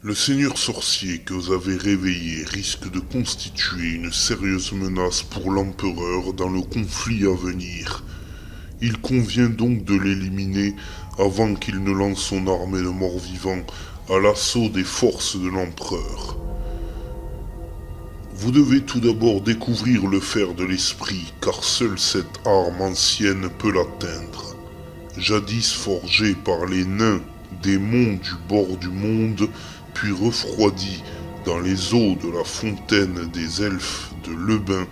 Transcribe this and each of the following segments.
Le seigneur sorcier que vous avez réveillé risque de constituer une sérieuse menace pour l'empereur dans le conflit à venir. Il convient donc de l'éliminer avant qu'il ne lance son armée de morts-vivants à l'assaut des forces de l'empereur. Vous devez tout d'abord découvrir le fer de l'esprit, car seule cette arme ancienne peut l'atteindre. Jadis forgée par les nains des monts du bord du monde, puis refroidie dans les eaux de la fontaine des elfes de Lebin,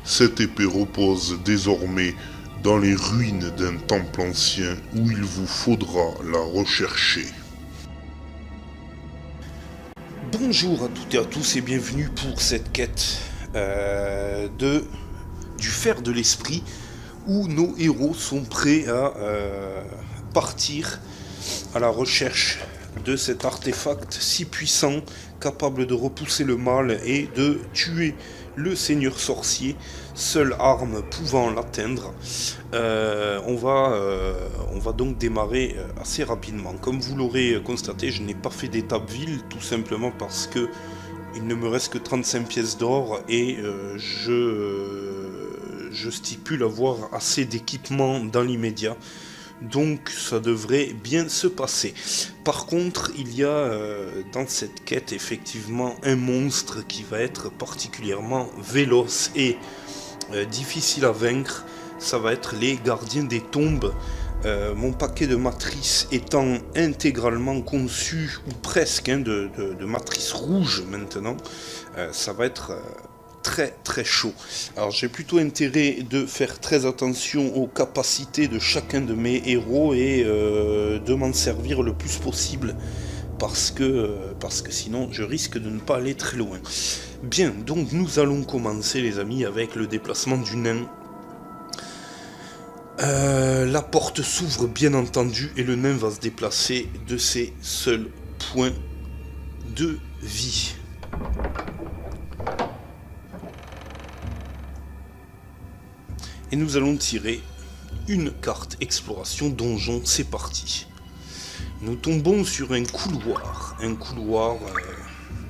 cette épée repose désormais dans les ruines d'un temple ancien où il vous faudra la rechercher. Bonjour à toutes et à tous et bienvenue pour cette quête du fer de l'esprit où nos héros sont prêts à partir à la recherche de cet artefact si puissant, capable de repousser le mal et de tuer le seigneur sorcier, seule arme pouvant l'atteindre. On va donc démarrer assez rapidement. Comme vous l'aurez constaté, je n'ai pas fait d'étape ville, tout simplement parce que il ne me reste que 35 pièces d'or et je stipule avoir assez d'équipement dans l'immédiat. Donc ça devrait bien se passer. Par contre, il y a dans cette quête effectivement un monstre qui va être particulièrement véloce et difficile à vaincre. Ça va être les gardiens des tombes. Mon paquet de matrices étant intégralement conçu, ou presque, de matrices rouges maintenant, ça va être très chaud. Alors j'ai plutôt intérêt de faire très attention aux capacités de chacun de mes héros et de m'en servir le plus possible parce que sinon je risque de ne pas aller très loin. Bien, donc nous allons commencer les amis avec le déplacement du nain. La porte s'ouvre bien entendu et le nain va se déplacer de ses seuls points de vie. Et nous allons tirer une carte exploration donjon, c'est parti. Nous tombons sur un couloir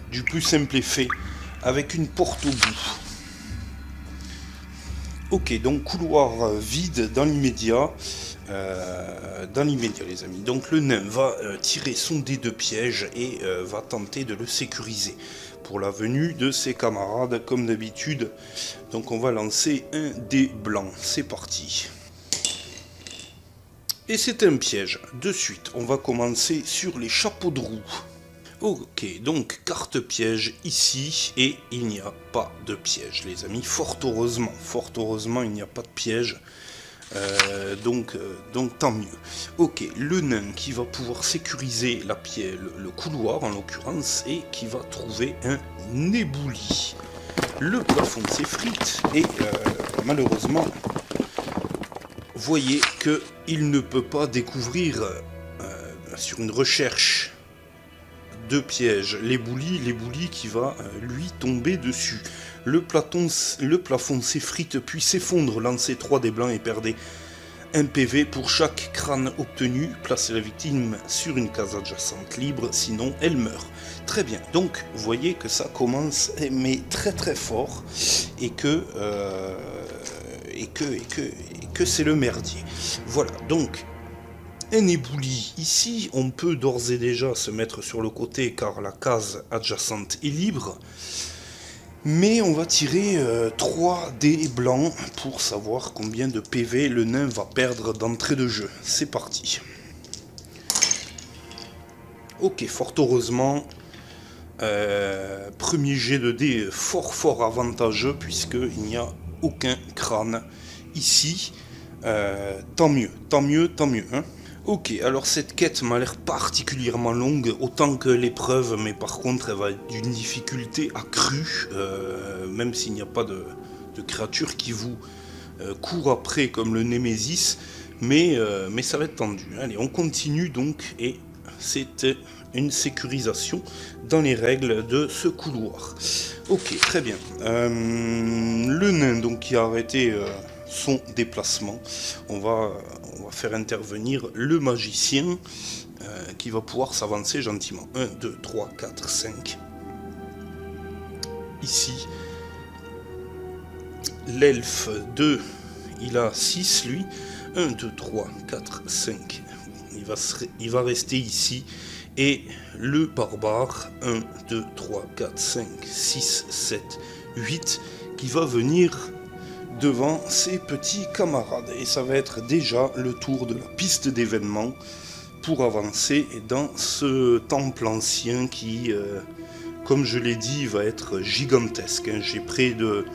du plus simple effet, avec une porte au bout. Ok, donc couloir vide dans l'immédiat, les amis. Donc le nain va tirer son dé de piège et va tenter de le sécuriser pour la venue de ses camarades comme d'habitude. Donc on va lancer un dé blanc, c'est parti. Et c'est un piège. De suite, on va commencer sur les chapeaux de roue. Ok, donc carte piège ici et il n'y a pas de piège les amis, fort heureusement il n'y a pas de piège, donc tant mieux. Ok, le nain qui va pouvoir sécuriser le couloir en l'occurrence et qui va trouver un ébouli. Le plafond s'effrite et malheureusement, voyez qu'il ne peut pas découvrir sur une recherche de piège l'ébouli qui va lui tomber dessus. Le plafond s'effrite puis s'effondre, lancez 3 dés blancs et perdez 1 PV pour chaque crâne obtenu. Placez la victime sur une case adjacente libre, sinon elle meurt. Très bien, donc vous voyez que ça commence mais très fort et que c'est le merdier. Voilà, donc un ébouli. Ici, on peut d'ores et déjà se mettre sur le côté car la case adjacente est libre. Mais on va tirer 3 dés blancs pour savoir combien de PV le nain va perdre d'entrée de jeu. C'est parti. Ok, fort heureusement, premier jet de dés fort avantageux puisqu'il n'y a aucun crâne ici. Tant mieux. Hein. Ok, alors cette quête m'a l'air particulièrement longue, autant que l'épreuve, mais par contre elle va être d'une difficulté accrue, même s'il n'y a pas de créature qui vous court après comme le Némésis, mais ça va être tendu. Allez, on continue donc, et c'est une sécurisation dans les règles de ce couloir. Ok, très bien. Le nain donc qui a arrêté son déplacement, on va faire intervenir le magicien qui va pouvoir s'avancer gentiment. 1, 2, 3, 4, 5. Ici, l'elfe 2, il a 6 lui. 1, 2, 3, 4, 5. Il va rester ici. Et le barbare, 1, 2, 3, 4, 5, 6, 7, 8, qui va venir devant ses petits camarades. Et ça va être déjà le tour de la piste d'événements pour avancer dans ce temple ancien qui, comme je l'ai dit, va être gigantesque. J'ai près de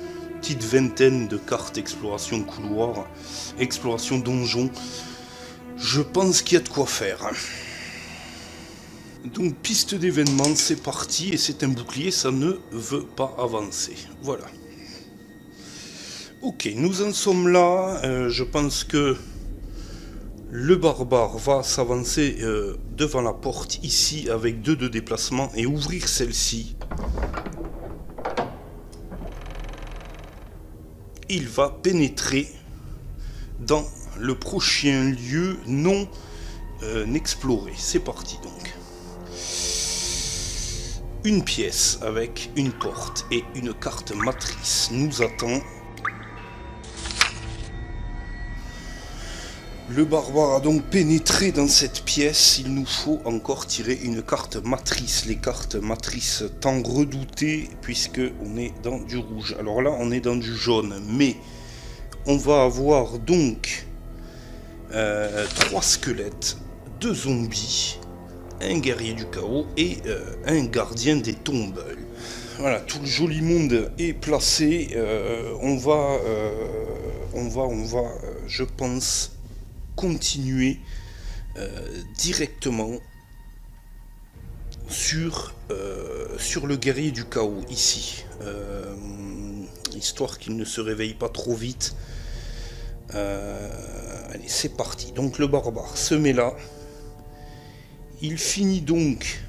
petite vingtaine de cartes exploration couloir, exploration donjon. Je pense qu'il y a de quoi faire. Donc piste d'événements, c'est parti, et c'est un bouclier, ça ne veut pas avancer. Voilà. Ok, nous en sommes là. Je pense que le barbare va s'avancer devant la porte ici avec 2 de déplacement et ouvrir celle-ci. Il va pénétrer dans le prochain lieu non exploré. C'est parti donc. Une pièce avec une porte et une carte matrice nous attend. Le barbare a donc pénétré dans cette pièce. Il nous faut encore tirer une carte matrice. Les cartes matrices tant redoutées puisque on est dans du rouge. Alors là on est dans du jaune, mais on va avoir donc 3 squelettes, 2 zombies, un guerrier du chaos et un gardien des tombes. Voilà, tout le joli monde est placé. On va, je pense, continuer directement sur le guerrier du chaos ici, histoire qu'il ne se réveille pas trop vite. Allez, c'est parti. Donc le barbare se met là. Il finit donc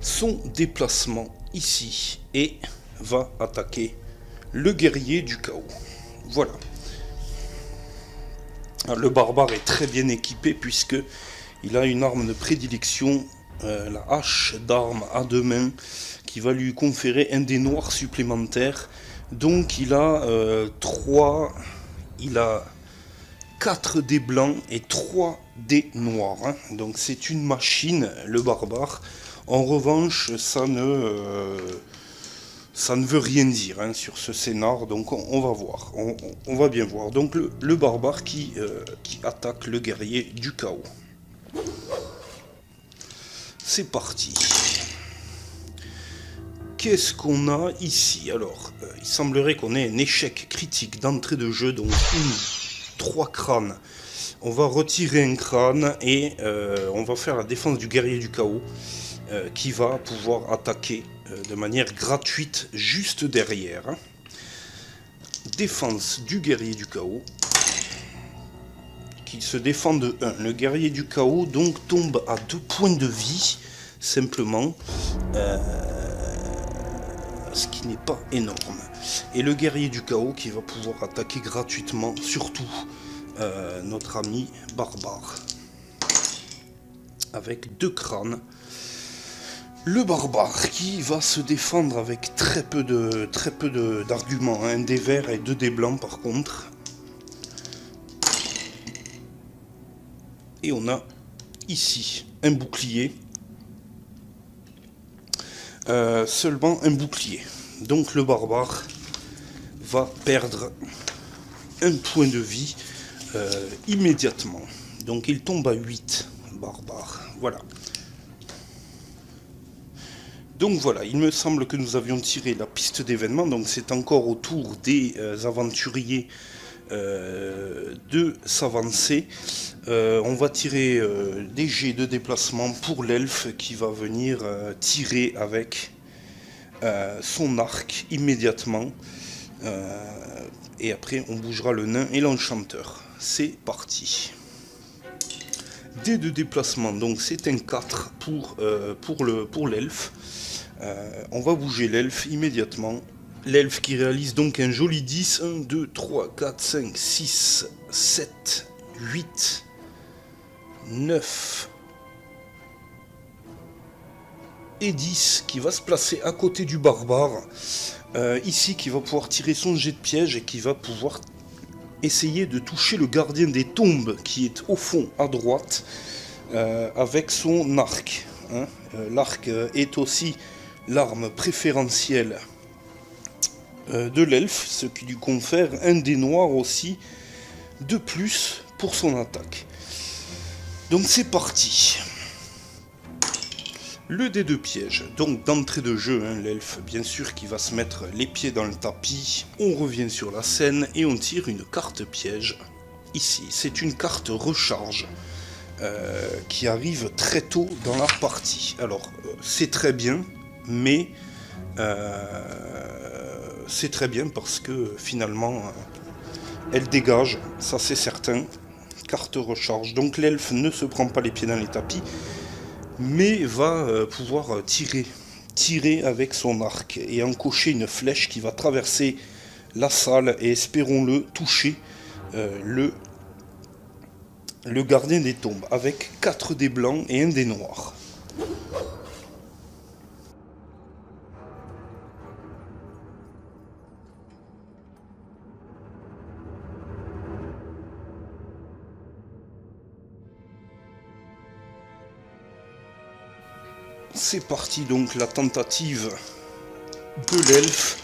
son déplacement ici et va attaquer le guerrier du chaos. Voilà. Alors, le barbare est très bien équipé puisque il a une arme de prédilection, la hache d'armes à 2 mains, qui va lui conférer un dé noir supplémentaire. Donc il a 4 dés blancs et 3 dés noirs. Hein. Donc c'est une machine, le barbare. En revanche, ça ne veut rien dire hein, sur ce scénar, donc on va voir, on va bien voir. Donc le barbare qui attaque le guerrier du chaos. C'est parti. Qu'est-ce qu'on a ici? Alors, il semblerait qu'on ait un échec critique d'entrée de jeu, donc 3 crânes. On va retirer un crâne et on va faire la défense du guerrier du chaos qui va pouvoir attaquer de manière gratuite juste derrière. Défense du guerrier du chaos qui se défend de 1. Le guerrier du chaos donc tombe à 2 points de vie simplement, ce qui n'est pas énorme. Et le guerrier du chaos qui va pouvoir attaquer gratuitement surtout notre ami barbare avec 2 crânes. Le barbare qui va se défendre avec très peu d'arguments, un dé vert et 2 dés blancs par contre. Et on a ici un bouclier. Seulement un bouclier. Donc le barbare va perdre un point de vie immédiatement. Donc il tombe à 8, barbare. Voilà. Donc voilà, il me semble que nous avions tiré la piste d'événements, donc c'est encore au tour des aventuriers de s'avancer. On va tirer des jets de déplacement pour l'elfe qui va venir tirer avec son arc immédiatement. Et après on bougera le nain et l'enchanteur. C'est parti. Dés de déplacement, donc c'est un 4 pour l'elfe. On va bouger l'elfe immédiatement. L'elfe qui réalise donc un joli 10. 1, 2, 3, 4, 5, 6, 7, 8, 9 et 10 qui va se placer à côté du barbare. Ici qui va pouvoir tirer son jet de piège et qui va pouvoir essayer de toucher le gardien des tombes qui est au fond à droite avec son arc. L'arc est aussi l'arme préférentielle de l'elfe, ce qui lui confère un dé noir aussi de plus pour son attaque. Donc c'est parti. Le dé de piège, donc d'entrée de jeu, l'elfe bien sûr qui va se mettre les pieds dans le tapis, on revient sur la scène et on tire une carte piège. Ici, c'est une carte recharge qui arrive très tôt dans la partie. Alors, c'est très bien, mais c'est très bien parce que finalement, elle dégage, ça c'est certain. Carte recharge, donc l'elfe ne se prend pas les pieds dans les tapis, mais va pouvoir tirer avec son arc et encocher une flèche qui va traverser la salle et espérons-le toucher le gardien des tombes avec 4 dés blancs et 1 dé noir. C'est parti donc, la tentative de l'elfe,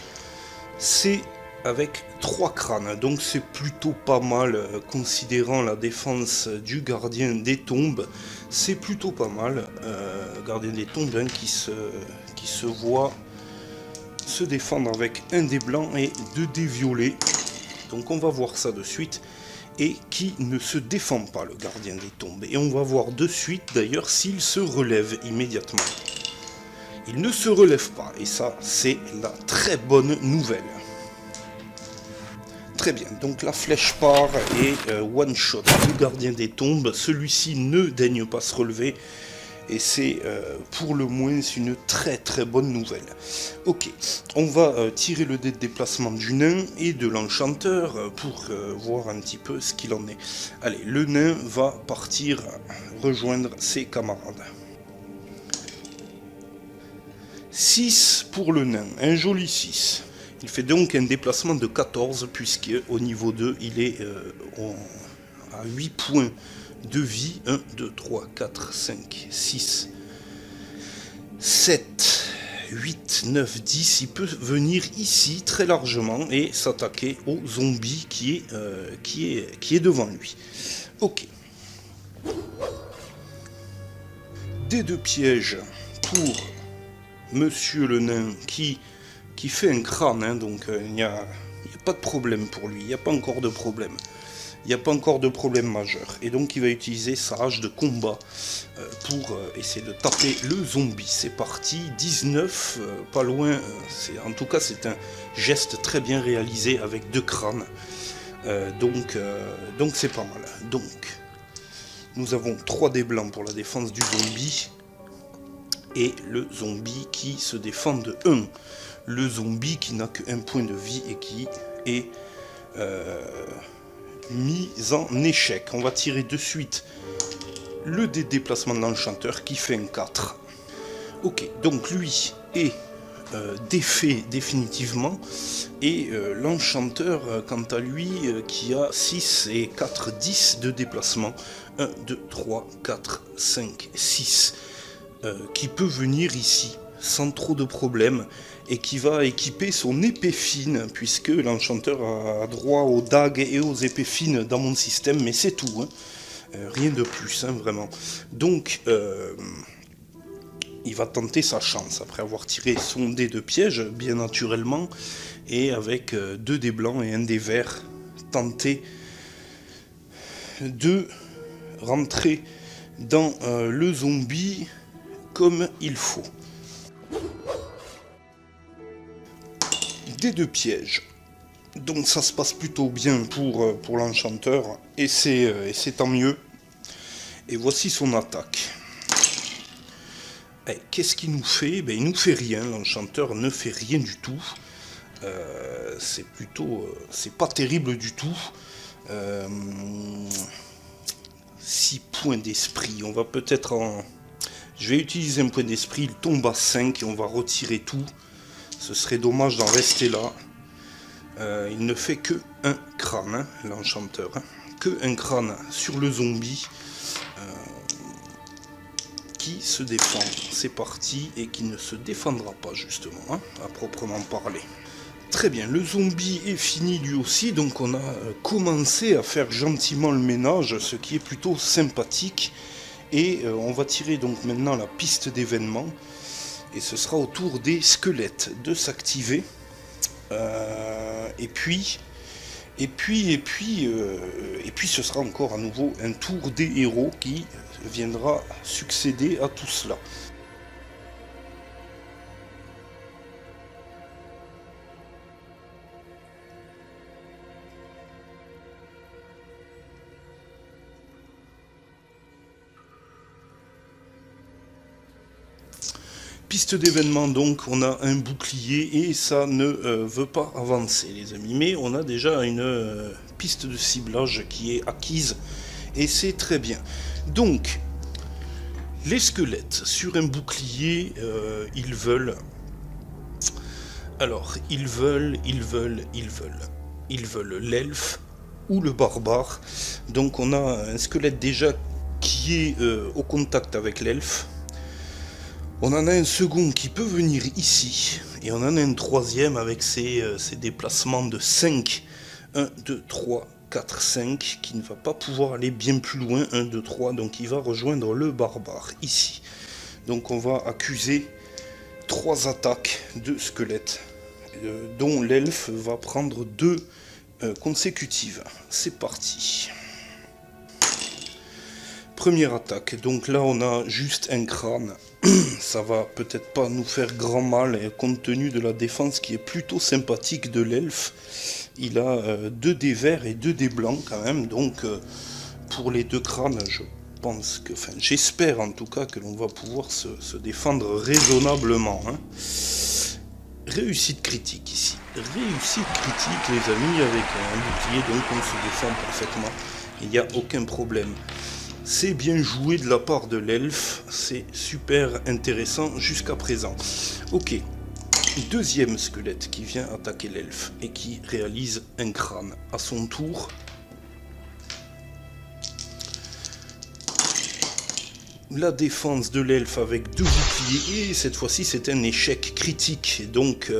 c'est avec 3 crânes, donc c'est plutôt pas mal considérant la défense du gardien des tombes, c'est plutôt pas mal, gardien des tombes qui se voit se défendre avec 1 dé blanc et 2 dés violets, donc on va voir ça de suite, et qui ne se défend pas le gardien des tombes, et on va voir de suite d'ailleurs s'il se relève immédiatement. Il ne se relève pas, et ça c'est la très bonne nouvelle. Très bien, donc la flèche part et one shot le gardien des tombes, celui-ci ne daigne pas se relever, et c'est pour le moins une très très bonne nouvelle. Ok, on va tirer le dé de déplacement du nain et de l'enchanteur pour voir un petit peu ce qu'il en est. Allez, le nain va partir rejoindre ses camarades. 6 pour le nain, un joli 6. Il fait donc un déplacement de 14 puisque au niveau 2 il est à 8 points de vie. 1, 2, 3, 4, 5, 6, 7, 8, 9, 10. Il peut venir ici très largement et s'attaquer au zombie qui est devant lui. Ok. Dés de piège pour Monsieur le nain qui fait un crâne, donc il n'y a pas de problème pour lui, il n'y a pas encore de problème. Il n'y a pas encore de problème majeur. Et donc il va utiliser sa hache de combat pour essayer de taper le zombie. C'est parti, 19, pas loin. En tout cas c'est un geste très bien réalisé avec 2 crânes. Donc c'est pas mal. Donc nous avons 3 dés blancs pour la défense du zombie. Et le zombie qui se défend de 1. Le zombie qui n'a qu'un point de vie et qui est mis en échec. On va tirer de suite le dé de déplacement de l'enchanteur qui fait un 4. Ok, donc lui est défait définitivement. Et l'enchanteur, quant à lui, qui a 6 et 4, 10 de déplacement. 1, 2, 3, 4, 5, 6. Qui peut venir ici sans trop de problèmes et qui va équiper son épée fine puisque l'enchanteur a droit aux dagues et aux épées fines dans mon système, mais c'est tout, rien de plus, vraiment. Donc il va tenter sa chance après avoir tiré son dé de piège bien naturellement et avec 2 dés blancs et 1 dé vert tenter de rentrer dans le zombie comme il faut. Dés de piège. Donc ça se passe plutôt bien pour l'enchanteur et c'est tant mieux. Et voici son attaque. Qu'est-ce qu'il nous fait? Il nous fait rien, l'enchanteur ne fait rien du tout. C'est pas terrible du tout. 6 points d'esprit. On va peut-être en... Je vais utiliser un point d'esprit, il tombe à 5 et on va retirer tout. Ce serait dommage d'en rester là. Il ne fait que un crâne, hein, l'enchanteur. Hein. Que un crâne sur le zombie qui se défend. C'est parti, et qui ne se défendra pas justement, hein, à proprement parler. Très bien, le zombie est fini lui aussi, donc on a commencé à faire gentiment le ménage, ce qui est plutôt sympathique. Et on va tirer donc maintenant la piste d'événement, et ce sera au tour des squelettes de s'activer. Et puis ce sera encore à nouveau un tour des héros qui viendra succéder à tout cela. Piste d'événement, donc on a un bouclier et ça ne veut pas avancer les amis, mais on a déjà une piste de ciblage qui est acquise et c'est très bien. Donc les squelettes sur un bouclier, ils veulent l'elfe ou le barbare. Donc on a un squelette déjà qui est au contact avec l'elfe. On en a un second qui peut venir ici, et on en a un troisième avec ses déplacements de 5, 1, 2, 3, 4, 5, qui ne va pas pouvoir aller bien plus loin, 1, 2, 3, donc il va rejoindre le barbare, ici. Donc on va accuser 3 attaques de squelettes, dont l'elfe va prendre 2 consécutives. C'est parti. Première attaque, donc là on a juste un crâne. Ça va peut-être pas nous faire grand mal compte tenu de la défense qui est plutôt sympathique de l'elfe. Il a 2 dés verts et 2 dés blancs quand même, donc pour les 2 crânes, je pense que, enfin j'espère en tout cas que l'on va pouvoir se défendre raisonnablement. Hein. Réussite critique ici. Réussite critique les amis, avec un bouclier, donc on se défend parfaitement. Il n'y a aucun problème. C'est bien joué de la part de l'elfe, c'est super intéressant jusqu'à présent. Ok, deuxième squelette qui vient attaquer l'elfe et qui réalise un crâne à son tour. La défense de l'elfe avec 2 boucliers, et cette fois-ci c'est un échec critique, donc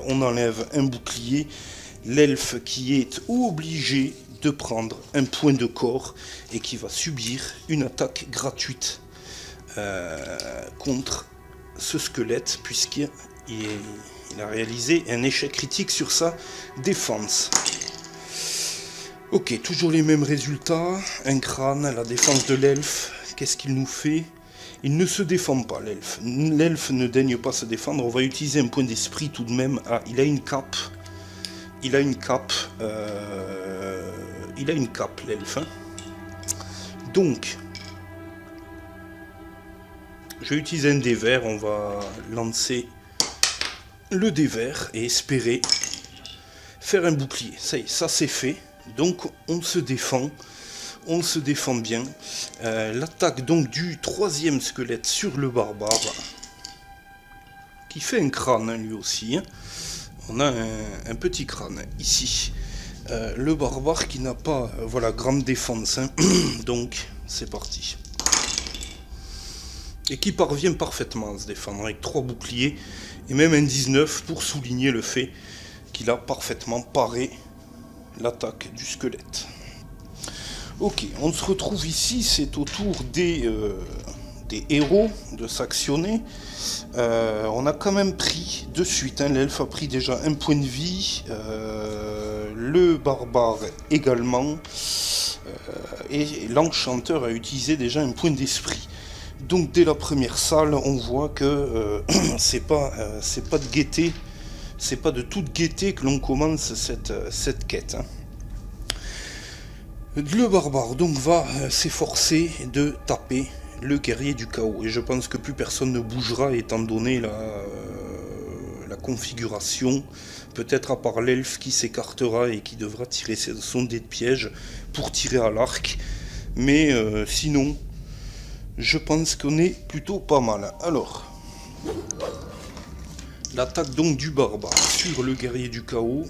on enlève un bouclier. L'elfe qui est obligé de prendre un point de corps et qui va subir une attaque gratuite contre ce squelette puisqu'il a réalisé un échec critique sur sa défense. Ok, toujours les mêmes résultats, un crâne, la défense de l'elfe, qu'est-ce qu'il nous fait? Il ne se défend pas l'elfe, l'elfe ne daigne pas se défendre, on va utiliser un point d'esprit tout de même. Ah, il a une cape. Il a une cape l'elfe. Hein. Donc, je vais utiliser un dé vert, on va lancer le dé vert et espérer faire un bouclier. Ça y est, ça c'est fait. Donc on se défend bien. L'attaque donc du troisième squelette sur le barbare, qui fait un crâne hein, lui aussi. Hein. On a un petit crâne ici. Le barbare qui n'a pas grande défense. Hein. Donc c'est parti. Et qui parvient parfaitement à se défendre avec 3 boucliers et même un 19 pour souligner le fait qu'il a parfaitement paré l'attaque du squelette. Ok, on se retrouve ici, c'est au tour des héros de s'actionner. On a quand même pris de suite, hein, l'elfe a pris déjà un point de vie, le barbare également, et l'enchanteur a utilisé déjà un point d'esprit. Donc dès la première salle, on voit que c'est pas de gaieté, c'est pas de toute gaieté que l'on commence cette quête. Hein. Le barbare donc va s'efforcer de taper le guerrier du chaos, et je pense que plus personne ne bougera étant donné la configuration, peut-être à part l'elfe qui s'écartera et qui devra tirer son dé de piège pour tirer à l'arc. Mais sinon, je pense qu'on est plutôt pas mal. Alors, l'attaque donc du barbare sur le guerrier du chaos,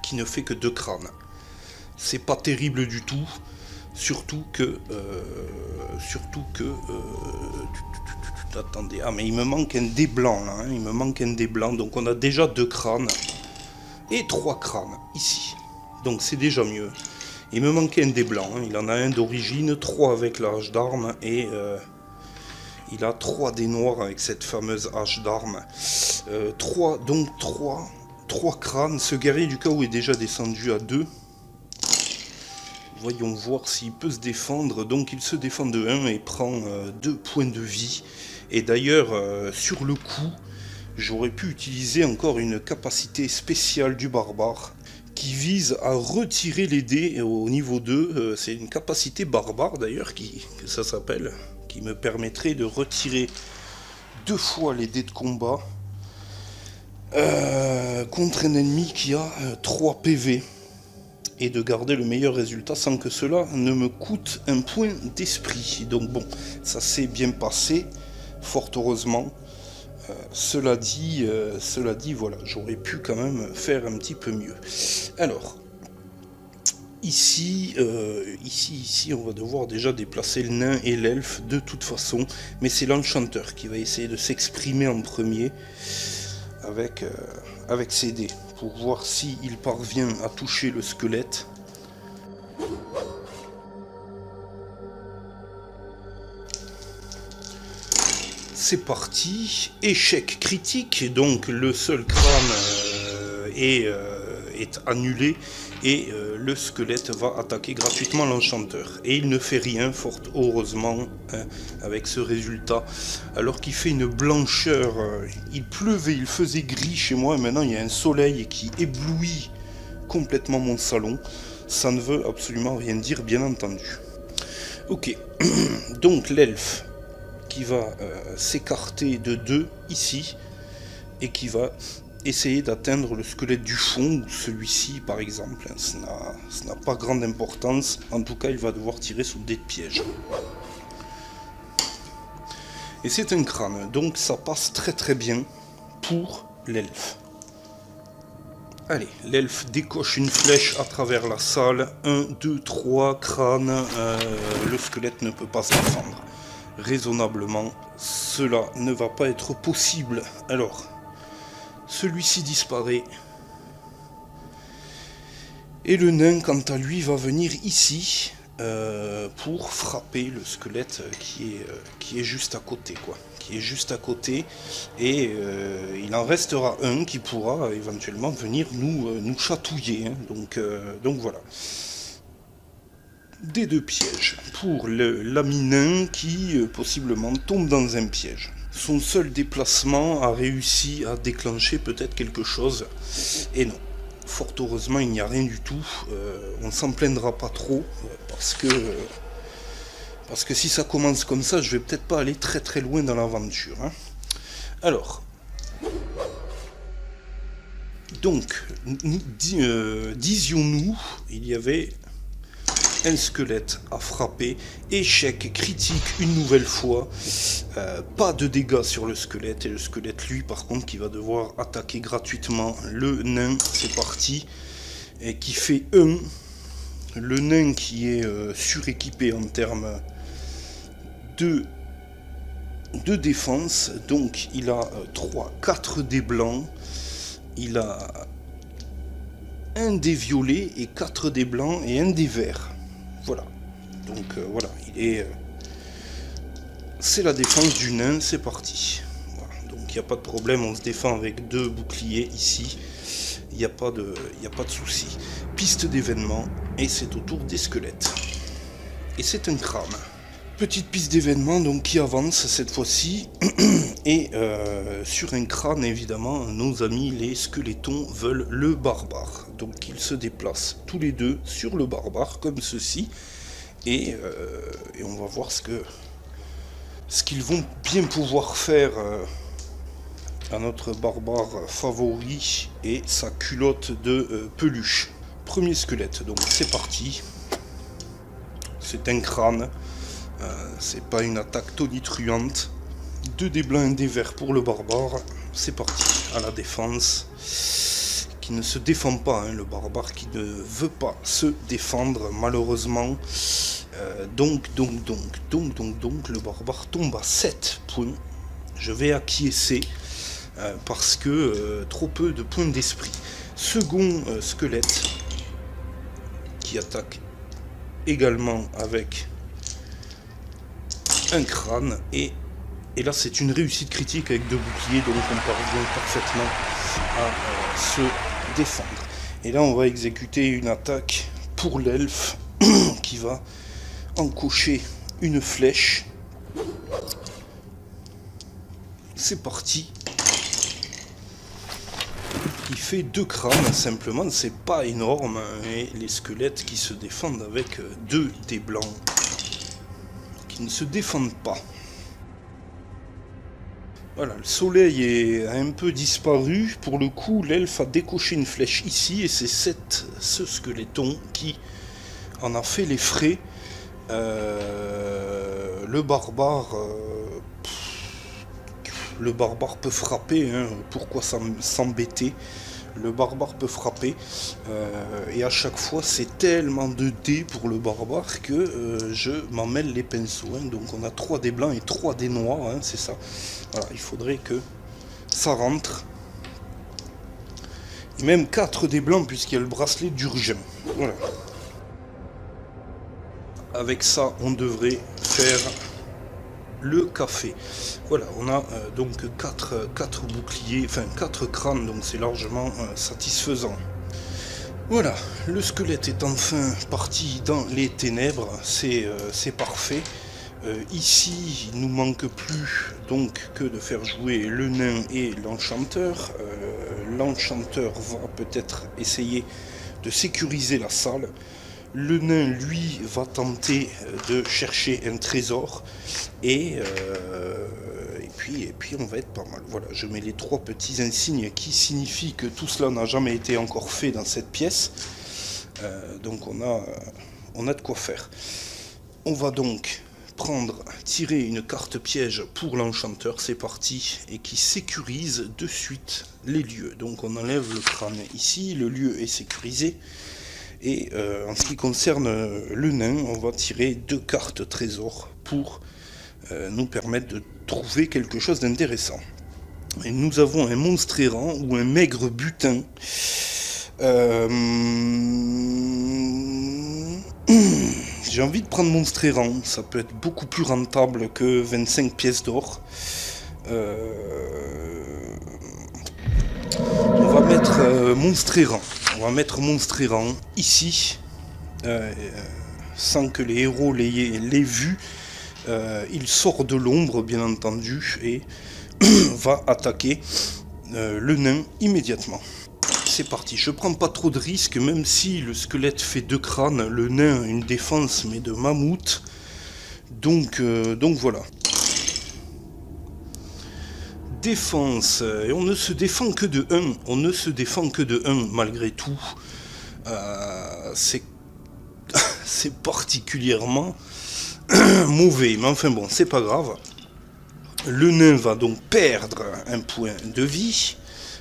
qui ne fait que 2 crânes. C'est pas terrible du tout, surtout que... attendez, ah mais il me manque un dé blanc là, hein, il me manque un dé blanc, donc on a déjà 2 crânes, et 3 crânes, ici. Donc c'est déjà mieux. Il me manquait un dé blanc, hein, il en a un d'origine, 3 avec la hache d'armes, et il a 3 dés noirs avec cette fameuse hache d'armes. 3 crânes, ce guerrier du chaos est déjà descendu à 2. Voyons voir s'il peut se défendre. Donc il se défend de 1 et prend 2 points de vie. Et d'ailleurs, sur le coup, j'aurais pu utiliser encore une capacité spéciale du barbare qui vise à retirer les dés au niveau 2. C'est une capacité barbare d'ailleurs, que ça s'appelle, qui me permettrait de retirer 2 fois les dés de combat contre un ennemi qui a 3 PV. Et de garder le meilleur résultat sans que cela ne me coûte un point d'esprit. Donc bon, ça s'est bien passé, fort heureusement. Cela dit, voilà, j'aurais pu quand même faire un petit peu mieux. Alors, ici, on va devoir déjà déplacer le nain et l'elfe de toute façon. Mais c'est l'enchanteur qui va essayer de s'exprimer en premier avec ses dés, pour voir s'il parvient à toucher le squelette. C'est parti, échec critique, donc le seul crâne est annulé et le squelette va attaquer gratuitement l'enchanteur. Et il ne fait rien, fort heureusement, hein, avec ce résultat. Alors qu'il fait une blancheur, il pleuvait, il faisait gris chez moi, et maintenant il y a un soleil qui éblouit complètement mon salon. Ça ne veut absolument rien dire, bien entendu. Ok, donc l'elfe qui va s'écarter de 2 ici, et qui va essayer d'atteindre le squelette du fond, ou celui-ci par exemple. Ça n'a pas grande importance, en tout cas il va devoir tirer sous le dé de piège. Et c'est un crâne, donc ça passe très très bien pour l'elfe. Allez, l'elfe décoche une flèche à travers la salle. 1, 2, 3, crâne, le squelette ne peut pas se défendre. Raisonnablement, cela ne va pas être possible. Alors, celui-ci disparaît. Et le nain, quant à lui, va venir ici pour frapper le squelette qui est juste à côté, quoi. Qui est juste à côté. Et il en restera un qui pourra éventuellement venir nous chatouiller. Hein. Donc voilà. Des 2 pièges pour l'ami nain qui possiblement tombe dans un piège. Son seul déplacement a réussi à déclencher peut-être quelque chose, et non. Fort heureusement, il n'y a rien du tout. On ne s'en plaindra pas trop, parce que si ça commence comme ça, je vais peut-être pas aller très très loin dans l'aventure. Hein. Alors, donc, disions-nous, il y avait un squelette à frapper, échec critique une nouvelle fois, pas de dégâts sur le squelette, et le squelette lui par contre qui va devoir attaquer gratuitement le nain. C'est parti, et qui fait 1, le nain qui est suréquipé en termes de défense, donc il a 4 dés blancs, il a un dé violet et 4 dés blancs et un dé vert. Voilà, donc voilà, c'est la défense du nain, c'est parti. Voilà. Donc il n'y a pas de problème, on se défend avec 2 boucliers ici, il n'y a pas de souci. Piste d'événement, et c'est au tour des squelettes. Et c'est un crâne. Petite piste d'événement donc qui avance cette fois-ci, et sur un crâne évidemment, nos amis les squelettons veulent le barbare. Donc ils se déplacent tous les 2 sur le barbare comme ceci, et on va voir ce qu'ils vont bien pouvoir faire à notre barbare favori et sa culotte de peluche. Premier squelette, donc c'est parti. c'est un crâne. C'est pas une attaque tonitruante. 2 dés blancs, 1 dé vert pour le barbare. C'est parti, à la défense. Qui ne se défend pas, hein, le barbare qui ne veut pas se défendre, malheureusement. Donc, le barbare tombe à 7 points. Je vais acquiescer, parce que trop peu de points d'esprit. Second squelette, qui attaque également avec un crâne, et là c'est une réussite critique avec 2 boucliers, donc on parvient parfaitement à se défendre. Et là on va exécuter une attaque pour l'elfe qui va encocher une flèche. C'est parti. Il fait 2 crânes simplement, c'est pas énorme, et les squelettes qui se défendent avec 2 dés blancs qui ne se défendent pas. Voilà, le soleil a un peu disparu. Pour le coup, l'elfe a décoché une flèche ici, et c'est ce squeletton qui en a fait les frais. Le barbare peut frapper, hein, pourquoi s'embêter? Le barbare peut frapper, et à chaque fois c'est tellement de dés pour le barbare que je m'en mêle les pinceaux, hein. Donc on a 3 dés blancs et 3 dés noirs, hein, c'est ça. Voilà, il faudrait que ça rentre. Et même 4 dés blancs puisqu'il y a le bracelet d'urgent. Voilà. Avec ça on devrait faire le café. Voilà, on a donc 4 boucliers, enfin 4 crânes, donc c'est largement satisfaisant. Voilà, le squelette est enfin parti dans les ténèbres, c'est parfait. Ici, il nous manque plus donc que de faire jouer le nain et l'enchanteur. L'enchanteur va peut-être essayer de sécuriser la salle. Le nain, lui, va tenter de chercher un trésor, et puis on va être pas mal. Voilà, je mets les 3 petits insignes qui signifient que tout cela n'a jamais été encore fait dans cette pièce. Donc on a de quoi faire. On va donc tirer une carte piège pour l'enchanteur, c'est parti, et qui sécurise de suite les lieux. Donc on enlève le crâne ici, le lieu est sécurisé. Et en ce qui concerne le nain, on va tirer 2 cartes trésors pour nous permettre de trouver quelque chose d'intéressant. Et nous avons un monstre errant ou un maigre butin. J'ai envie de prendre monstre errant, ça peut être beaucoup plus rentable que 25 pièces d'or. On va mettre monstre errant. On va mettre monstre errant ici, sans que les héros l'aient vu. Il sort de l'ombre, bien entendu, et va attaquer le nain immédiatement. C'est parti, je prends pas trop de risques, même si le squelette fait 2 crânes, le nain a une défense mais de mammouth. Donc voilà. Défense, et on ne se défend que de 1, on ne se défend que de 1 malgré tout. C'est particulièrement mauvais, mais enfin bon, c'est pas grave. Le nain va donc perdre un point de vie.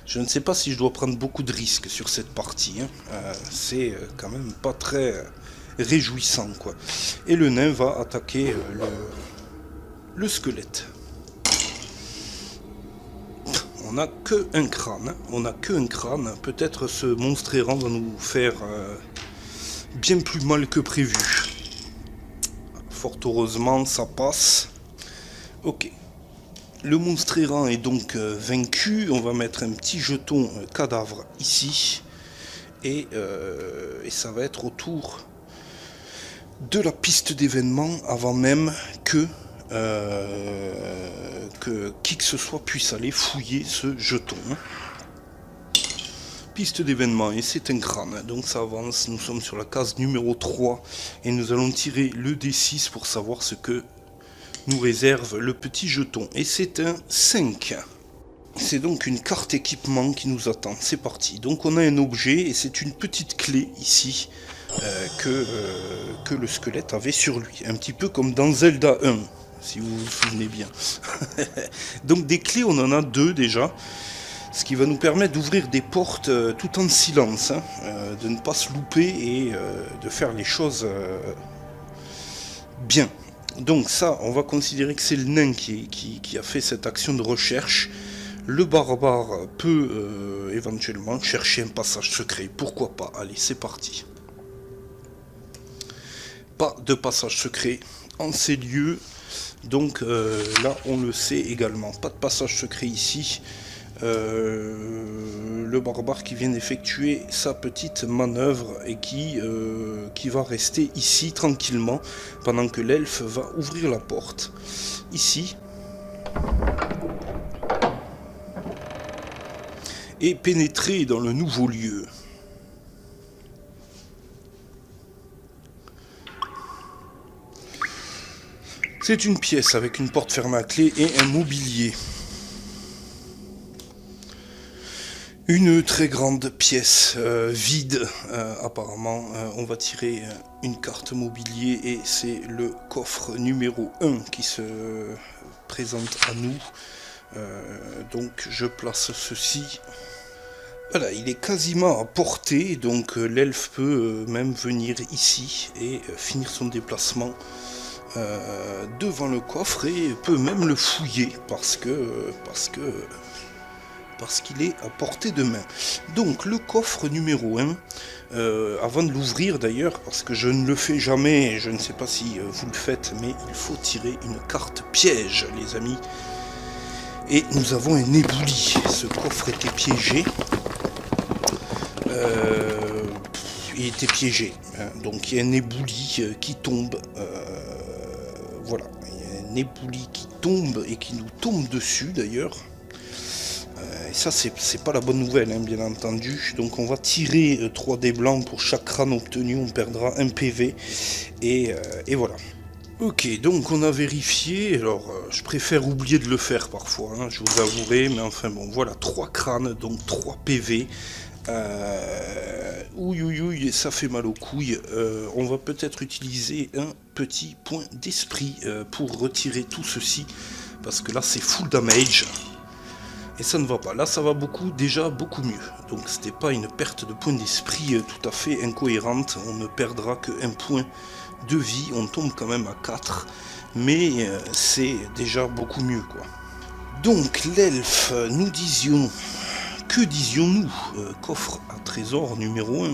Je ne sais pas si je dois prendre beaucoup de risques sur cette partie, hein. C'est quand même pas très réjouissant, quoi. Et le nain va attaquer le squelette. On n'a qu'un crâne, peut-être ce monstre errant va nous faire bien plus mal que prévu. Fort heureusement, ça passe. Ok. Le monstre errant est donc vaincu. On va mettre un petit jeton cadavre ici. Et ça va être au tour de la piste d'événements avant même que qui que ce soit puisse aller fouiller ce jeton. Piste d'événements, et c'est un crâne, donc ça avance. Nous sommes sur la case numéro 3 et nous allons tirer le D6 pour savoir ce que nous réserve le petit jeton, et c'est un 5. c'est donc une carte équipement qui nous attend. C'est parti. Donc on a un objet et c'est une petite clé ici que le squelette avait sur lui. Un petit peu comme dans Zelda 1, si vous vous souvenez bien. Donc des clés, on en a 2 déjà. Ce qui va nous permettre d'ouvrir des portes tout en silence, hein, de ne pas se louper et de faire les choses bien. Donc ça, on va considérer que c'est le nain qui a fait cette action de recherche. Le barbare peut éventuellement chercher un passage secret. Pourquoi pas? Allez, c'est parti. Pas de passage secret en ces lieux. Donc là, on le sait également. Pas de passage secret ici. Le barbare qui vient d'effectuer sa petite manœuvre et qui va rester ici tranquillement pendant que l'elfe va ouvrir la porte. Ici. Et pénétrer dans le nouveau lieu. C'est une pièce avec une porte fermée à clé et un mobilier. Une très grande pièce vide, apparemment. On va tirer une carte mobilier et c'est le coffre numéro 1 qui se présente à nous. Donc je place ceci. Voilà, il est quasiment à portée, donc l'elfe peut même venir ici et finir son déplacement devant le coffre et peut même le fouiller parce qu'il est à portée de main. Donc le coffre numéro 1, avant de l'ouvrir d'ailleurs, parce que je ne le fais jamais, et je ne sais pas si vous le faites, mais il faut tirer une carte piège, les amis. Et nous avons un ébouli. Ce coffre était piégé. Il était piégé. Hein. Donc il y a un ébouli qui tombe. Voilà. Il y a un ébouli qui tombe et qui nous tombe dessus d'ailleurs. Et ça, c'est pas la bonne nouvelle, hein, bien entendu. Donc on va tirer 3 dés blancs pour chaque crâne obtenu. On perdra un PV. Et voilà. Ok, donc on a vérifié. Alors, je préfère oublier de le faire parfois, hein, je vous avouerai. Mais enfin bon, voilà, 3 crânes, donc 3 PV. Ouïe, ça fait mal aux couilles. On va peut-être utiliser un petit point d'esprit pour retirer tout ceci. Parce que là, c'est full damage. Et ça ne va pas. Là, ça va déjà beaucoup mieux. Donc, c'était pas une perte de point d'esprit tout à fait incohérente. On ne perdra qu'un point de vie. On tombe quand même à 4. Mais c'est déjà beaucoup mieux, quoi. Donc, l'elfe, nous disions... Que disions-nous? Coffre à trésor numéro 1.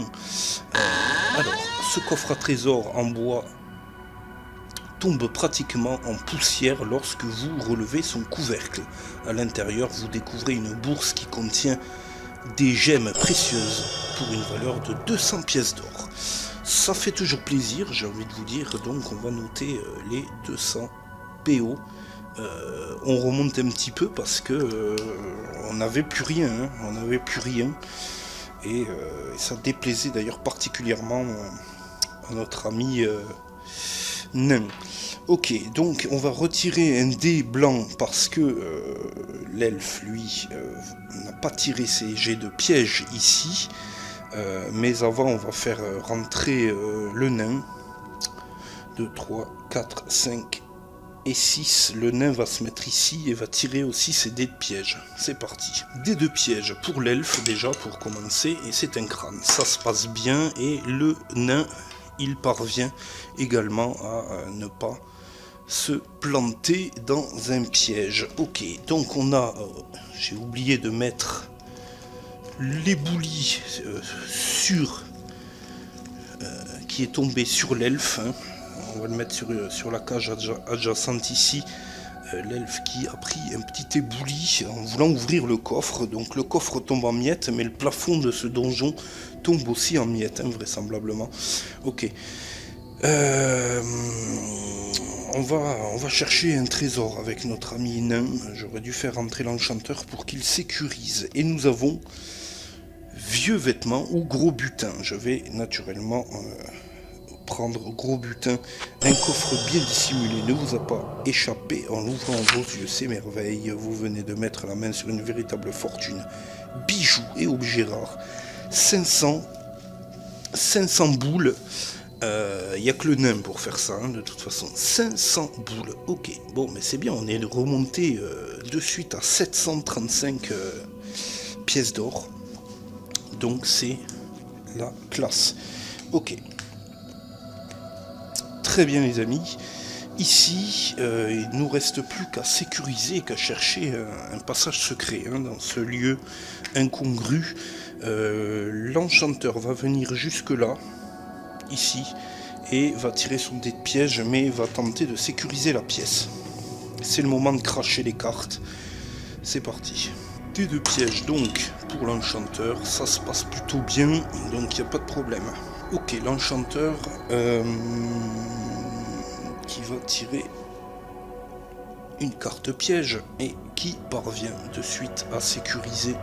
Alors, ce coffre à trésor en bois tombe pratiquement en poussière lorsque vous relevez son couvercle. À l'intérieur, vous découvrez une bourse qui contient des gemmes précieuses pour une valeur de 200 pièces d'or. Ça fait toujours plaisir, j'ai envie de vous dire, donc on va noter les 200 PO. On remonte un petit peu parce que on n'avait plus rien, hein, et ça déplaisait d'ailleurs particulièrement à notre ami nain. Ok, donc on va retirer un dé blanc parce que l'elfe lui n'a pas tiré ses jets de piège ici, mais avant on va faire rentrer le nain. 2, 3, 4, 5 et 6, le nain va se mettre ici et va tirer aussi ses dés de piège. C'est parti. Dés de piège pour l'elfe déjà pour commencer, et c'est un crâne. Ça se passe bien et le nain, il parvient également à ne pas se planter dans un piège. Ok, donc on a... j'ai oublié de mettre l'ébouli qui est tombé sur l'elfe, hein. On va le mettre sur la cage adjacente ici. L'elfe qui a pris un petit ébouli en voulant ouvrir le coffre. Donc le coffre tombe en miettes, mais le plafond de ce donjon tombe aussi en miettes, hein, vraisemblablement. Ok. On va chercher un trésor avec notre ami nain. J'aurais dû faire rentrer l'enchanteur pour qu'il sécurise. Et nous avons vieux vêtements ou gros butin. Je vais naturellement... prendre gros butin. Un coffre bien dissimulé ne vous a pas échappé en l'ouvrant vos yeux, c'est merveille. Vous venez de mettre la main sur une véritable fortune. Bijoux et objets rares. 500 boules. Il n'y a que le nain pour faire ça, hein, de toute façon. 500 boules. Ok, bon, mais c'est bien, on est remonté de suite à 735 pièces d'or. Donc c'est la classe. Ok. Très bien les amis. Ici, il ne nous reste plus qu'à sécuriser, qu'à chercher un passage secret hein, dans ce lieu incongru. L'enchanteur va venir jusque là, ici, et va tirer son dé de piège, mais va tenter de sécuriser la pièce. C'est le moment de cracher les cartes. C'est parti. Dé de piège donc pour l'enchanteur, ça se passe plutôt bien, donc il n'y a pas de problème. Ok, l'enchanteur qui va tirer une carte piège et qui parvient de suite à sécuriser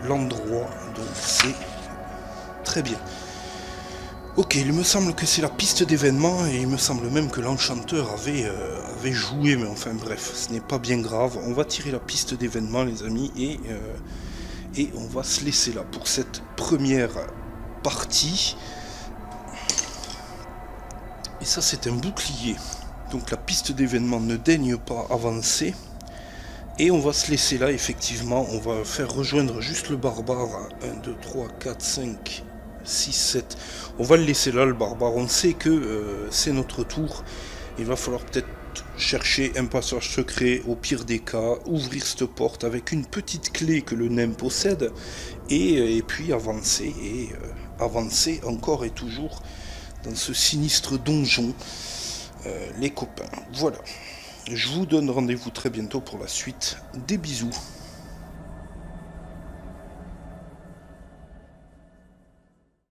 l'endroit, donc c'est très bien. Ok, il me semble que c'est la piste d'événement et il me semble même que l'enchanteur avait joué, mais enfin bref, ce n'est pas bien grave. On va tirer la piste d'événement les amis et on va se laisser là pour cette première partie. Et ça c'est un bouclier, donc la piste d'événement ne daigne pas avancer. Et on va se laisser là effectivement, on va faire rejoindre juste le barbare. 1, 2, 3, 4, 5... 6, 7. On va le laisser là, le barbare. On sait que c'est notre tour. Il va falloir peut-être chercher un passage secret, au pire des cas, ouvrir cette porte avec une petite clé que le nain possède, et puis avancer, avancer encore et toujours dans ce sinistre donjon, les copains. Voilà. Je vous donne rendez-vous très bientôt pour la suite. Des bisous.